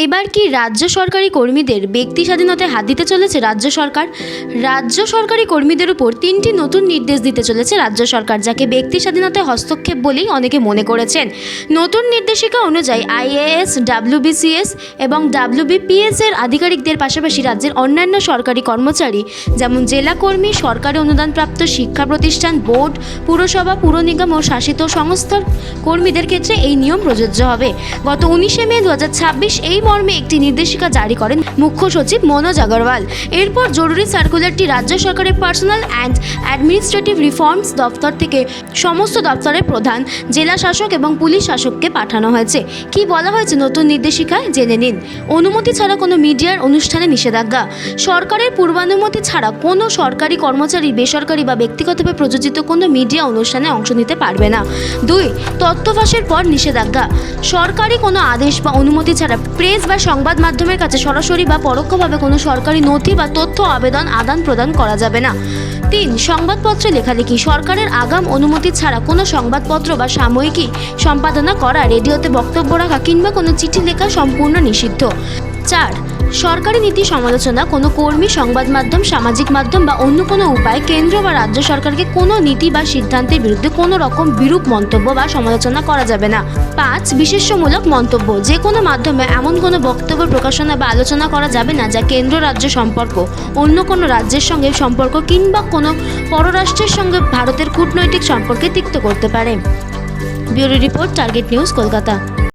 এবার কি রাজ্য সরকারি কর্মীদের ব্যক্তি স্বাধীনতায় হাত দিতে চলেছে রাজ্য সরকার? রাজ্য সরকারি কর্মীদের উপর 3টি নতুন নির্দেশ দিতে চলেছে রাজ্য সরকার, যাকে ব্যক্তি স্বাধীনতায় হস্তক্ষেপ বলেই অনেকে মনে করেছেন। নতুন নির্দেশিকা অনুযায়ী আইএএস, ডাব্লিউবিসিএস এবং ডাব্লিউবিপিএস এর আধিকারিকদের পাশাপাশি রাজ্যের অন্যান্য সরকারি কর্মচারী যেমন জেলা কর্মী, সরকারি অনুদানপ্রাপ্ত শিক্ষা প্রতিষ্ঠান, বোর্ড, পুরসভা, পুর নিগম ও শাসিত সংস্থার কর্মীদের ক্ষেত্রে এই নিয়ম প্রযোজ্য হবে। গত 19 মে 2026 এই মর্মে একটি নির্দেশিকা জারি করেন মুখ্য সচিব মনোজ আগরওয়াল। এরপর জরুরি সার্কুলারটি রাজ্য সরকারের পার্সোনাল অ্যান্ড অ্যাডমিনিস্ট্রেটিভ রিফর্মস দপ্তর থেকে সমস্ত দপ্তরের প্রধান, জেলা শাসক এবং পুলিশ শাসককে পাঠানো হয়েছে। কি বলা হয়েছে নতুন নির্দেশিকায় জেনে নিন। অনুমতি ছাড়া কোনো মিডিয়ার অনুষ্ঠানে নিষেধাজ্ঞা। সরকারের পূর্বানুমতি ছাড়া কোনো সরকারি কর্মচারী বেসরকারি বা ব্যক্তিগতভাবে প্রযোজিত কোনো মিডিয়া অনুষ্ঠানে অংশ নিতে পারবে না। 2. তথ্য ফাঁসের পর নিষেধাজ্ঞা। সরকারি কোনো আদেশ বা অনুমতি ছাড়া প্রেস বা সংবাদ মাধ্যমের কাছে সরাসরি বা পরোক্ষভাবে কোনো সরকারি নথি বা তথ্য আবেদন আদান প্রদান করা যাবে না। 3. সংবাদপত্রে লেখালেখি। সরকারের আগাম অনুমতি ছাড়া কোনো সংবাদপত্র বা সাময়িকী সম্পাদনা করা, রেডিওতে বক্তব্য রাখা কিংবা কোনো চিঠি লেখা সম্পূর্ণ নিষিদ্ধ। 4. সরকারি নীতি সমালোচনা। কোনো কর্মী, সংবাদ মাধ্যম, সামাজিক মাধ্যম বা অন্য কোনো উপায়ে কেন্দ্র বা রাজ্য সরকারকে কোনো নীতি বা সিদ্ধান্তের বিরুদ্ধে কোনো রকম বিরূপ মন্তব্য বা সমালোচনা করা যাবে না। 5. বিশেষ্যমূলক মন্তব্য। যে কোনো মাধ্যমে এমন কোনো বক্তব্য, প্রকাশনা বা আলোচনা করা যাবে না যা কেন্দ্র রাজ্য সম্পর্ক, অন্য কোনো রাজ্যের সঙ্গে সম্পর্ক কিংবা কোনো পররাষ্ট্রের সঙ্গে ভারতের কূটনৈতিক সম্পর্কে তিক্ত করতে পারে। Bureau report, target news, Kolkata.